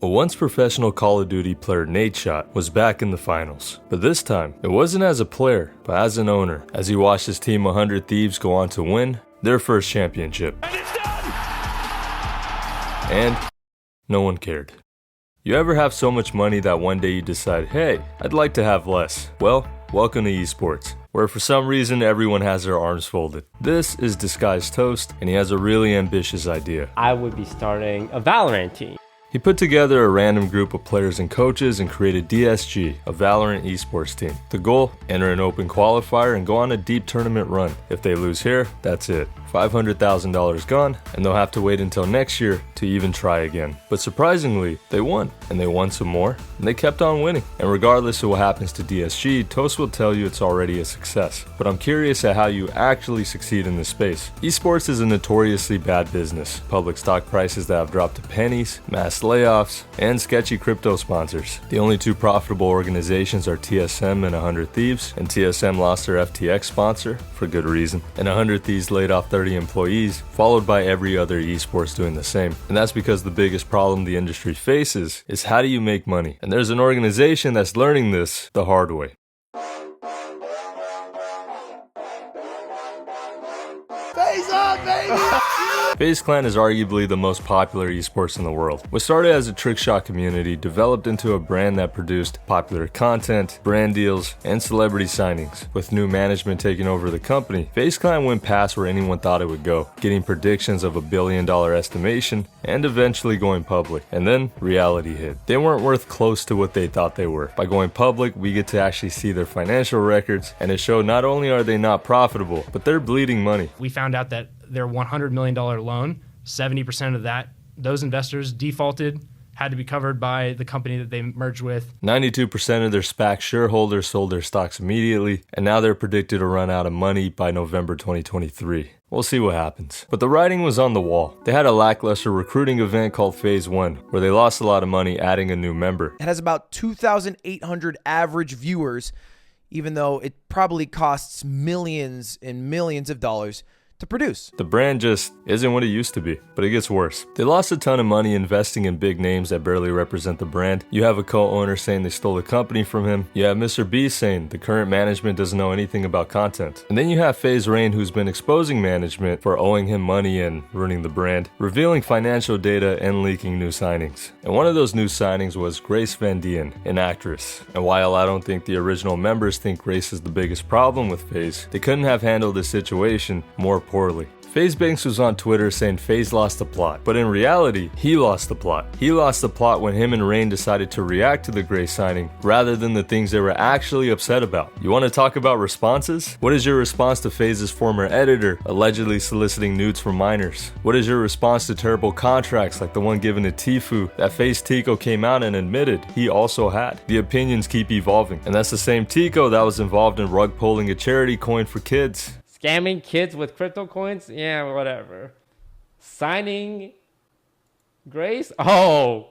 A once professional Call of Duty player, Nadeshot, was back in the finals. But this time, it wasn't as a player, but as an owner, as he watched his team 100 Thieves go on to win their first championship. And it's done! And no one cared. You ever have so much money that one day you decide, hey, I'd like to have less? Well, welcome to esports, where for some reason everyone has their arms folded. This is Disguised Toast, and he has a really ambitious idea. I would be starting a Valorant team. He put together a random group of players and coaches and created DSG, a Valorant esports team. The goal? Enter an open qualifier and go on a deep tournament run. If they lose here, that's it. $500,000 gone, and they'll have to wait until next year to even try again. But surprisingly, they won, and they won some more, and they kept on winning. And regardless of what happens to DSG, Toast will tell you it's already a success. But I'm curious at how you actually succeed in this space. Esports is a notoriously bad business. Public stock prices that have dropped to pennies, mass layoffs, and sketchy crypto sponsors. The only two profitable organizations are TSM and 100 Thieves, and TSM lost their FTX sponsor, for good reason, and 100 Thieves laid off 30 employees, followed by every other esports doing the same. And that's because the biggest problem the industry faces is how do you make money? And there's an organization that's learning this the hard way. Faze on, baby! Faze Clan is arguably the most popular esports in the world. What started as a trickshot community developed into a brand that produced popular content, brand deals, and celebrity signings. With new management taking over the company, Faze Clan went past where anyone thought it would go, getting predictions of $1 billion estimation and eventually going public. And then reality hit. They weren't worth close to what they thought they were. By going public, we get to actually see their financial records, and it showed not only are they not profitable, but they're bleeding money. We found out that their $100 million loan, 70% of that, those investors defaulted, had to be covered by the company that they merged with. 92% of their SPAC shareholders sold their stocks immediately, and now they're predicted to run out of money by November 2023. We'll see what happens. But the writing was on the wall. They had a lackluster recruiting event called Phase 1, where they lost a lot of money adding a new member. It has about 2,800 average viewers, even though it probably costs millions and millions of dollars to produce. The brand just isn't what it used to be, but it gets worse. They lost a ton of money investing in big names that barely represent the brand. You have a co-owner saying they stole the company from him. You have Mr. B saying the current management doesn't know anything about content. And then you have Faze Rain, who's been exposing management for owing him money and ruining the brand, revealing financial data and leaking new signings. And one of those new signings was Grace Van Dien, an actress. And while I don't think the original members think Grace is the biggest problem with Faze, they couldn't have handled this situation more poorly. Faze Banks was on Twitter saying Faze lost the plot, but in reality, he lost the plot. He lost the plot when him and Rain decided to react to the Gray signing rather than the things they were actually upset about. You want to talk about responses? What is your response to Faze's former editor allegedly soliciting nudes from minors? What is your response to terrible contracts like the one given to Tfue that Faze Tico came out and admitted he also had? The opinions keep evolving, and that's the same Tico that was involved in rug pulling a charity coin for kids. Scamming kids with crypto coins? Yeah, whatever. Signing Grace? Oh,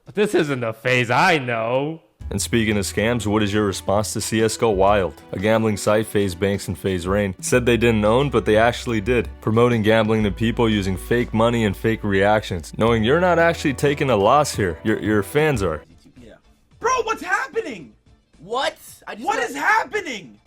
but this isn't the Faze I know. And speaking of scams, what is your response to CSGO Wild? A gambling site, Faze Banks and Faze Rain, said they didn't own, but they actually did. Promoting gambling to people using fake money and fake reactions, knowing you're not actually taking a loss here. Your fans are. Yeah. Bro, what's happening? What? What is happening?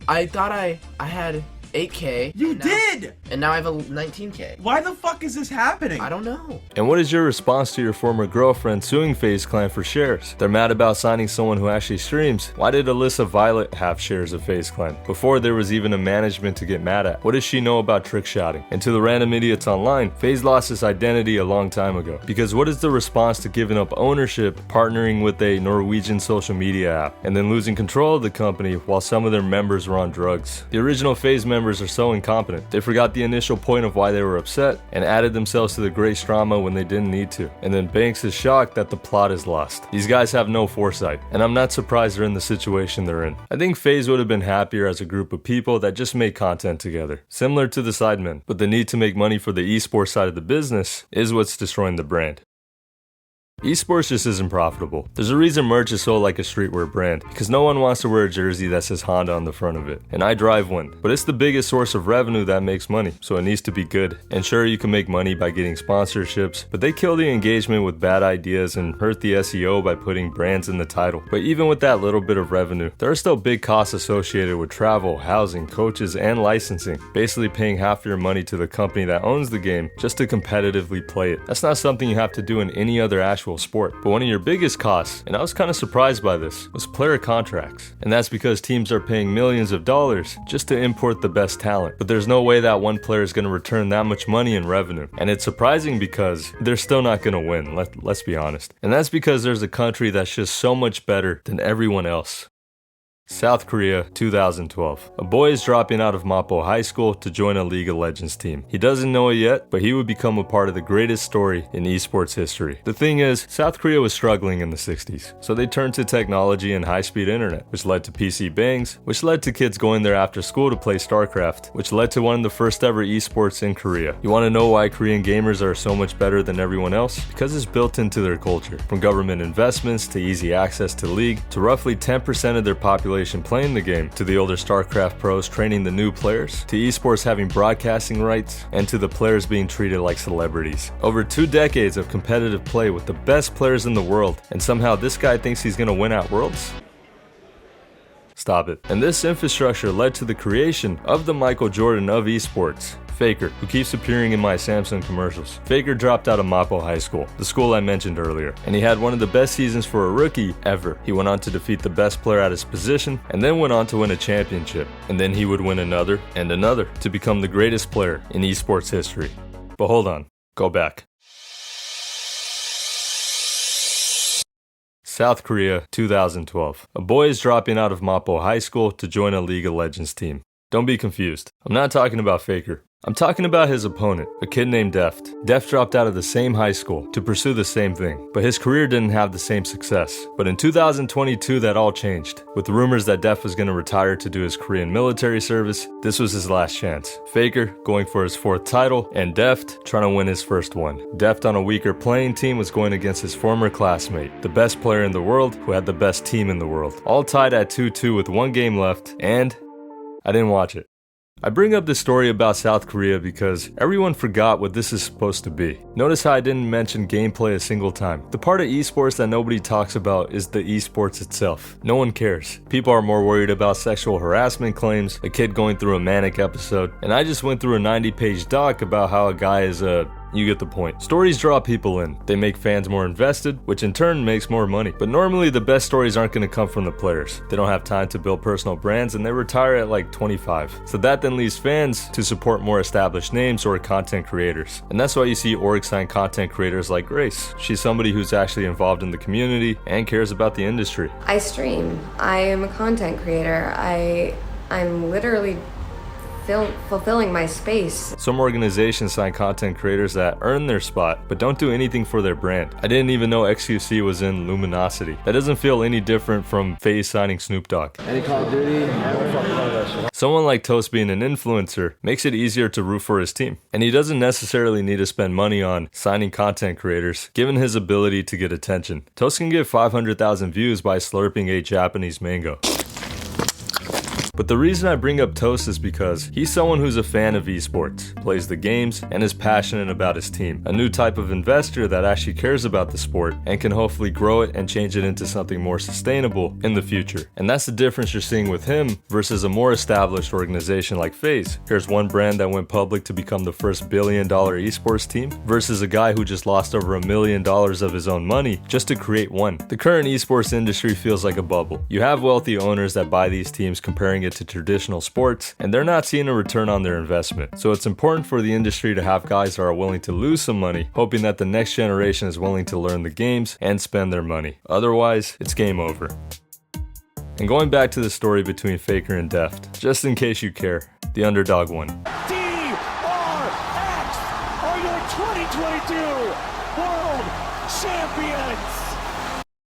I thought I had 8K. You did! And now I have a 19K. Why the fuck is this happening? I don't know. And what is your response to your former girlfriend suing Faze Clan for shares? They're mad about signing someone who actually streams. Why did Alyssa Violet have shares of Faze Clan before there was even a management to get mad at? What does she know about trick shotting? And to the random idiots online, Faze lost his identity a long time ago. Because what is the response to giving up ownership, partnering with a Norwegian social media app, and then losing control of the company while some of their members were on drugs? The original Faze members are so incompetent. They forgot the initial point of why they were upset and added themselves to the Grace drama when they didn't need to. And then Banks is shocked that the plot is lost. These guys have no foresight, and I'm not surprised they're in the situation they're in. I think Faze would have been happier as a group of people that just make content together, similar to the Sidemen, but the need to make money for the esports side of the business is what's destroying the brand. Esports just isn't profitable. There's a reason merch is sold like a streetwear brand, because no one wants to wear a jersey that says Honda on the front of it. And I drive one, but it's the biggest source of revenue that makes money, so it needs to be good. And sure, you can make money by getting sponsorships, but they kill the engagement with bad ideas and hurt the SEO by putting brands in the title. But even with that little bit of revenue, there are still big costs associated with travel, housing, coaches, and licensing. Basically paying half your money to the company that owns the game just to competitively play it. That's not something you have to do in any other actual sport. But one of your biggest costs, and I was kind of surprised by this, was player contracts. And that's because teams are paying millions of dollars just to import the best talent. But there's no way that one player is going to return that much money in revenue. And it's surprising because they're still not going to win, let's be honest. And that's because there's a country that's just so much better than everyone else. South Korea, 2012. A boy is dropping out of Mapo High School to join a League of Legends team. He doesn't know it yet, but he would become a part of the greatest story in esports history. The thing is, South Korea was struggling in the 60s, so they turned to technology and high-speed internet, which led to PC bangs, which led to kids going there after school to play StarCraft, which led to one of the first ever esports in Korea. You want to know why Korean gamers are so much better than everyone else? Because it's built into their culture. From government investments to easy access to League, to roughly 10% of their population playing the game, to the older StarCraft pros training the new players, to esports having broadcasting rights, and to the players being treated like celebrities. Over 2 decades of competitive play with the best players in the world, and somehow this guy thinks he's gonna win at Worlds? Stop it. And this infrastructure led to the creation of the Michael Jordan of esports, Faker, who keeps appearing in my Samsung commercials. Faker dropped out of Mapo High School, the school I mentioned earlier, and he had one of the best seasons for a rookie ever. He went on to defeat the best player at his position, and then went on to win a championship. And then he would win another and another to become the greatest player in esports history. But hold on, go back. South Korea, 2012. A boy is dropping out of Mapo High School to join a League of Legends team. Don't be confused. I'm not talking about Faker. I'm talking about his opponent, a kid named Deft. Deft dropped out of the same high school to pursue the same thing, but his career didn't have the same success. But in 2022, that all changed. With rumors that Deft was going to retire to do his Korean military service, this was his last chance. Faker going for his 4th title, and Deft trying to win his first one. Deft on a weaker playing team was going against his former classmate, the best player in the world who had the best team in the world. All tied at 2-2 with 1 game left, and I didn't watch it. I bring up this story about South Korea because everyone forgot what this is supposed to be. Notice how I didn't mention gameplay a single time. The part of esports that nobody talks about is the esports itself. No one cares. People are more worried about sexual harassment claims, a kid going through a manic episode, and I just went through a 90-page doc about how a guy is you get the point. Stories draw people in. They make fans more invested, which in turn makes more money. But normally the best stories aren't going to come from the players. They don't have time to build personal brands and they retire at like 25. So that then leaves fans to support more established names or content creators. And that's why you see org sign content creators like Grace. She's somebody who's actually involved in the community and cares about the industry. I stream. I am a content creator. I'm literally fulfilling my space. Some organizations sign content creators that earn their spot, but don't do anything for their brand. I didn't even know XQC was in Luminosity. That doesn't feel any different from Faze signing Snoop Dogg. Any Call of Duty? Someone like Toast being an influencer makes it easier to root for his team. And he doesn't necessarily need to spend money on signing content creators, given his ability to get attention. Toast can get 500,000 views by slurping a Japanese mango. But the reason I bring up Toast is because he's someone who's a fan of esports, plays the games, and is passionate about his team. A new type of investor that actually cares about the sport and can hopefully grow it and change it into something more sustainable in the future. And that's the difference you're seeing with him versus a more established organization like Faze. Here's one brand that went public to become the first $1 billion esports team versus a guy who just lost over $1 million of his own money just to create one. The current esports industry feels like a bubble. You have wealthy owners that buy these teams comparing it to traditional sports, and they're not seeing a return on their investment. So it's important for the industry to have guys that are willing to lose some money, hoping that the next generation is willing to learn the games and spend their money. Otherwise, it's game over. And going back to the story between Faker and Deft, just in case you care, the underdog won. DRX are your 2022 World Champions!